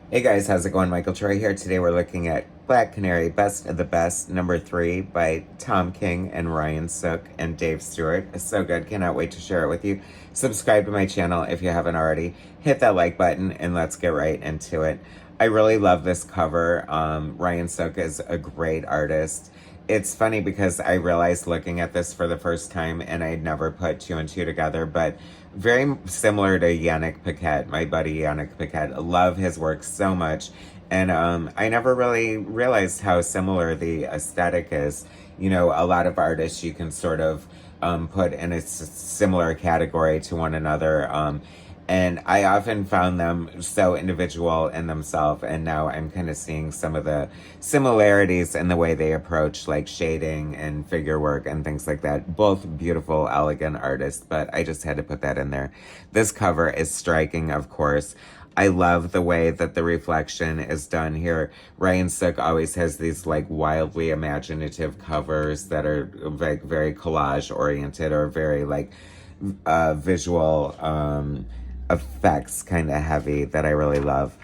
Hey guys, how's it going? Michael Troy here. Today we're looking at Black Canary, Best of the Best, number 3 by Tom King and Ryan Sook and Dave Stewart. It's so good. Cannot wait to share it with you. Subscribe to my channel if you haven't already. Hit that like button and let's get right into it. I really love this cover. Ryan Sook is a great artist. It's funny because I realized looking at this for the first time and I'd never put two and two together, but very similar to Yannick Paquette, my buddy Yannick Paquette. I love his work so much. And I never really realized how similar the aesthetic is. You know, a lot of artists you can sort of put in a similar category to one another. And I often found them so individual in themselves, and now I'm kind of seeing some of the similarities in the way they approach like shading and figure work and things like that. Both beautiful, elegant artists, but I just had to put that in there. This cover is striking, of course. I love the way that the reflection is done here. Ryan Sook always has these like wildly imaginative covers that are like very collage oriented or very like visual effects kind of heavy that I really love.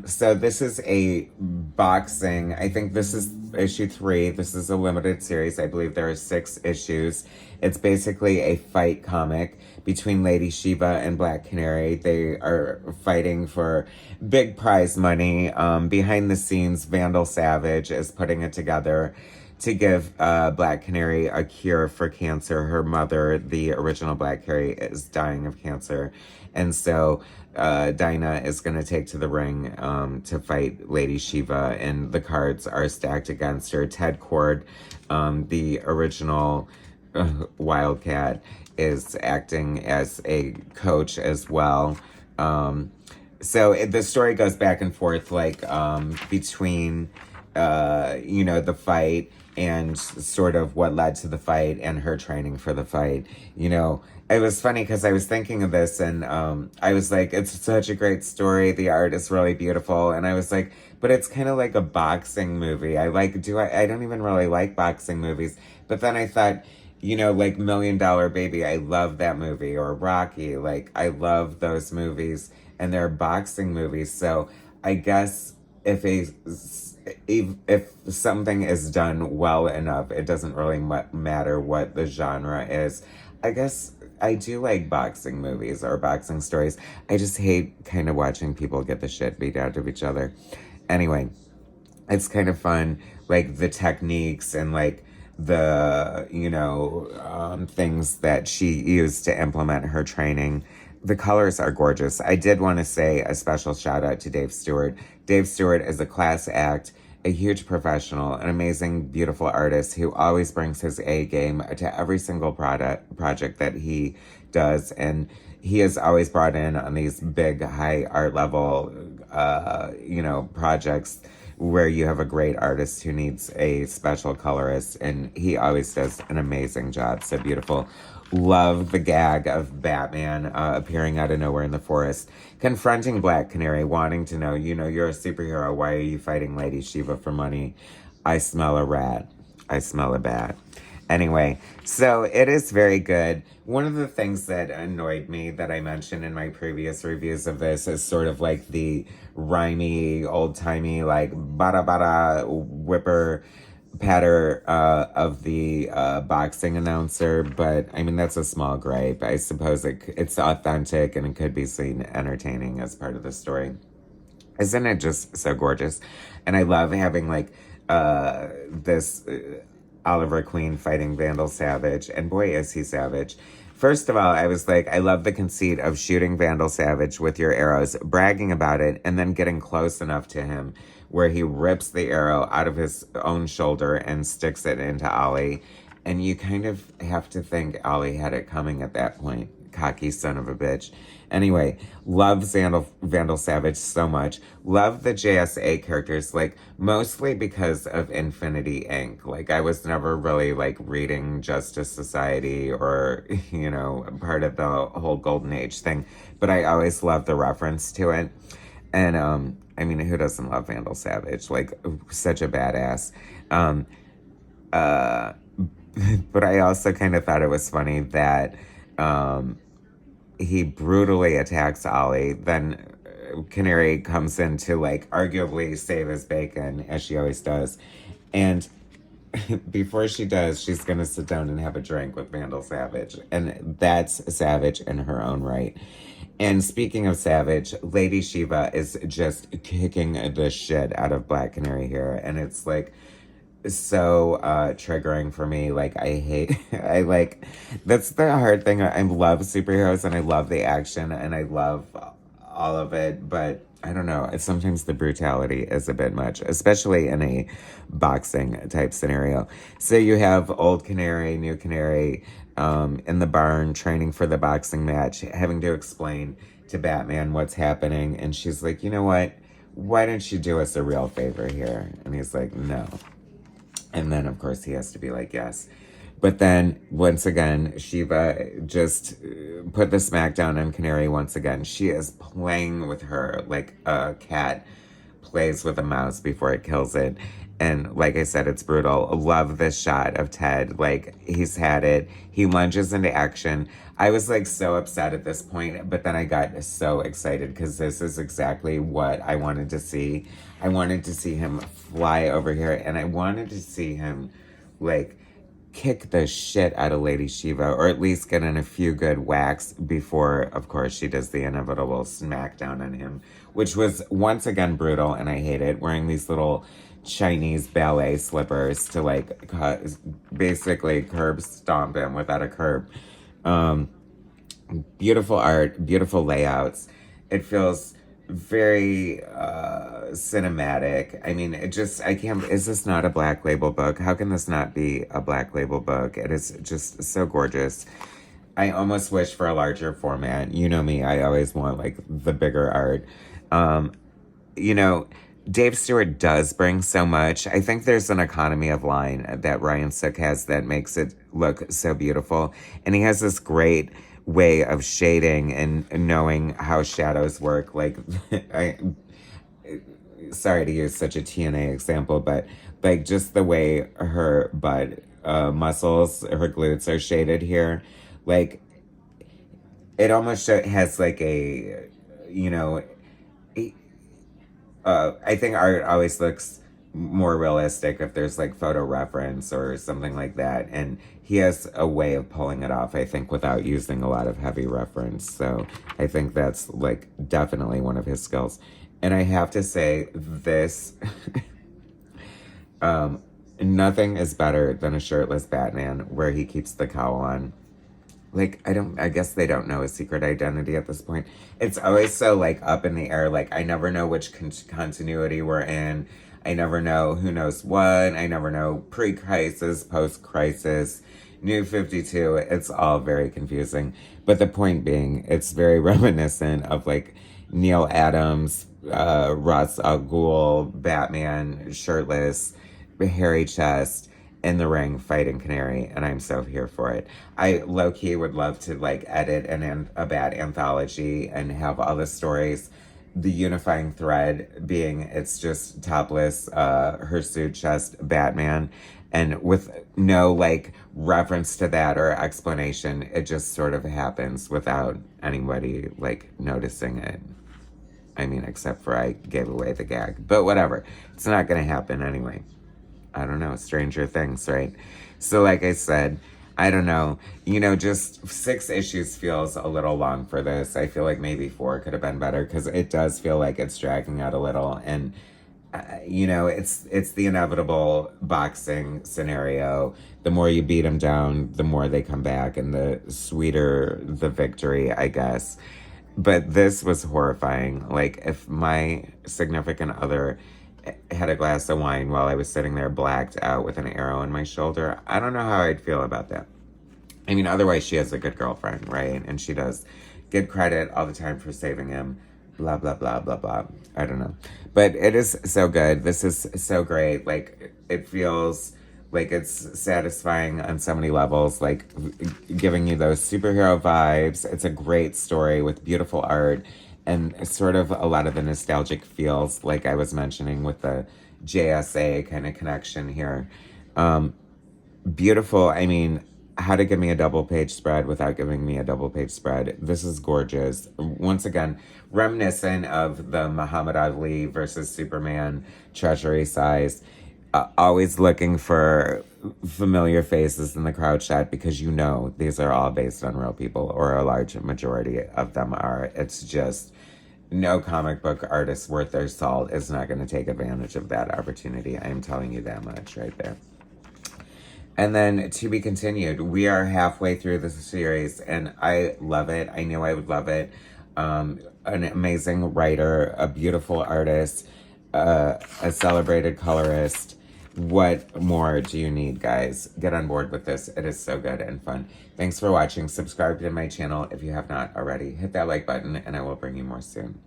So this is a boxing, I think this is issue 3. This is a limited series. I believe there are 6 issues. It's basically a fight comic between Lady Shiva and Black Canary. They are fighting for big prize money. Behind the scenes, Vandal Savage is putting it together to give Black Canary a cure for cancer. Her mother, the original Black Canary, is dying of cancer. And so Dinah is going to take to the ring to fight Lady Shiva, and the cards are stacked against her. Ted Cord, the original Wildcat, is acting as a coach as well. The story goes back and forth, like between, the fight and sort of what led to the fight and her training for the fight. You know, it was funny because I was thinking of this and I was like, it's such a great story. The art is really beautiful. And I was like, but it's kind of like a boxing movie. I don't even really like boxing movies. But then I thought, like Million Dollar Baby, I love that movie. Or Rocky, like I love those movies. And they're boxing movies. So I guess if something is done well enough, it doesn't really matter what the genre is. I guess I do like boxing movies or boxing stories. I just hate kind of watching people get the shit beat out of each other. Anyway, it's kind of fun, like the techniques and like the things that she used to implement her training. The colors are gorgeous. I did want to say a special shout out to Dave Stewart. Dave Stewart is a class act, a huge professional, an amazing, beautiful artist who always brings his A game to every single project that he does. And he is always brought in on these big, high art level, projects where you have a great artist who needs a special colorist, and he always does an amazing job. So beautiful. Love the gag of Batman appearing out of nowhere in the forest, confronting Black Canary, wanting to know, you're a superhero. Why are you fighting Lady Shiva for money? I smell a rat. I smell a bat. Anyway, so it is very good. One of the things that annoyed me that I mentioned in my previous reviews of this is sort of like the rhymey, old-timey, like bada bada whipper patter of the boxing announcer. But I mean, that's a small gripe. I suppose it's authentic and it could be seen entertaining as part of the story. Isn't it just so gorgeous? And I love having like this Oliver Queen fighting Vandal Savage, and boy is he savage. First of all, I was like, I love the conceit of shooting Vandal Savage with your arrows, bragging about it, and then getting close enough to him where he rips the arrow out of his own shoulder and sticks it into Ollie. And you kind of have to think Ollie had it coming at that point. Cocky son of a bitch. Anyway, love Vandal Savage so much. Love the JSA characters, like, mostly because of Infinity Inc. Like, I was never really, like, reading Justice Society or, part of the whole Golden Age thing. But I always loved the reference to it. And, I mean, who doesn't love Vandal Savage? Like, such a badass. But I also kind of thought it was funny that he brutally attacks Ollie, then Canary comes in to like arguably save his bacon, as she always does. And before she does, she's going to sit down and have a drink with Vandal Savage. And that's Savage in her own right. And speaking of Savage, Lady Shiva is just kicking the shit out of Black Canary here. And it's like so triggering for me. Like, I hate, I like, that's the hard thing. I love superheroes and I love the action and I love all of it. But I don't know. Sometimes the brutality is a bit much, especially in a boxing type scenario. So you have old Canary, new Canary in the barn training for the boxing match, having to explain to Batman what's happening. And she's like, you know what? Why don't you do us a real favor here? And he's like, no. And then, of course, he has to be like, yes. But then, once again, Shiva just put the smackdown on Canary once again. She is playing with her like a cat plays with a mouse before it kills it. And like I said, it's brutal. Love this shot of Ted. Like, he's had it. He lunges into action. I was like so upset at this point, but then I got so excited because this is exactly what I wanted to see. I wanted to see him fly over here, and I wanted to see him like kick the shit out of Lady Shiva, or at least get in a few good whacks before, of course, she does the inevitable smackdown on him, which was once again brutal, and I hate it. Wearing these little Chinese ballet slippers to like basically curb stomp him without a curb. Beautiful art, beautiful layouts. It feels very cinematic. I mean, it just, I can't, is this not a Black Label book? How can this not be a Black Label book? It is just so gorgeous. I almost wish for a larger format. You know me, I always want like the bigger art. You know, Dave Stewart does bring so much. I think there's an economy of line that Ryan Sook has that makes it look so beautiful. And he has this great way of shading and knowing how shadows work. Like, sorry to use such a TNA example, but like just the way her butt muscles, her glutes are shaded here, like it almost has like a, you know, I think art always looks more realistic if there's like photo reference or something like that. And he has a way of pulling it off, I think, without using a lot of heavy reference. So I think that's like definitely one of his skills. And I have to say this, nothing is better than a shirtless Batman where he keeps the cowl on. Like, I guess they don't know his secret identity at this point. It's always so, like, up in the air. Like, I never know which continuity we're in. I never know who knows what. I never know pre-crisis, post-crisis, New 52. It's all very confusing. But the point being, it's very reminiscent of, like, Neil Adams, Ra's al Ghul, Batman, shirtless, hairy chest, in the ring fighting Canary, and I'm so here for it. I low-key would love to like edit a bad anthology and have all the stories, the unifying thread being it's just topless hirsute chest Batman, and with no like reference to that or explanation. It just sort of happens without anybody like noticing it. I mean, except for I gave away the gag, but whatever, it's not gonna happen anyway. I don't know, Stranger Things, right? So like I said, I don't know, you know, just 6 issues feels a little long for this. I feel like maybe 4 could have been better because it does feel like it's dragging out a little. And, you know, it's the inevitable boxing scenario. The more you beat them down, the more they come back and the sweeter the victory, I guess. But this was horrifying. Like, if my significant other had a glass of wine while I was sitting there blacked out with an arrow in my shoulder, I don't know how I'd feel about that. I mean, otherwise she has a good girlfriend, right? And she does get credit all the time for saving him, blah, blah, blah, blah, blah. I don't know. But it is so good. This is so great. Like, it feels like it's satisfying on so many levels, like giving you those superhero vibes. It's a great story with beautiful art and sort of a lot of the nostalgic feels, like I was mentioning with the JSA kind of connection here. Beautiful. I mean, How to Give Me a Double Page Spread Without Giving Me a Double Page Spread. This is gorgeous. Once again, reminiscent of the Muhammad Ali versus Superman treasury size. Always looking for familiar faces in the crowd shot because you know these are all based on real people, or a large majority of them are. It's just no comic book artist worth their salt is not going to take advantage of that opportunity. I am telling you that much right there. And then to be continued. We are halfway through this series, and I love it. I knew I would love it. An amazing writer, a beautiful artist, a celebrated colorist. What more do you need, guys? Get on board with this. It is so good and fun. Thanks for watching. Subscribe to my channel if you have not already. Hit that like button, and I will bring you more soon.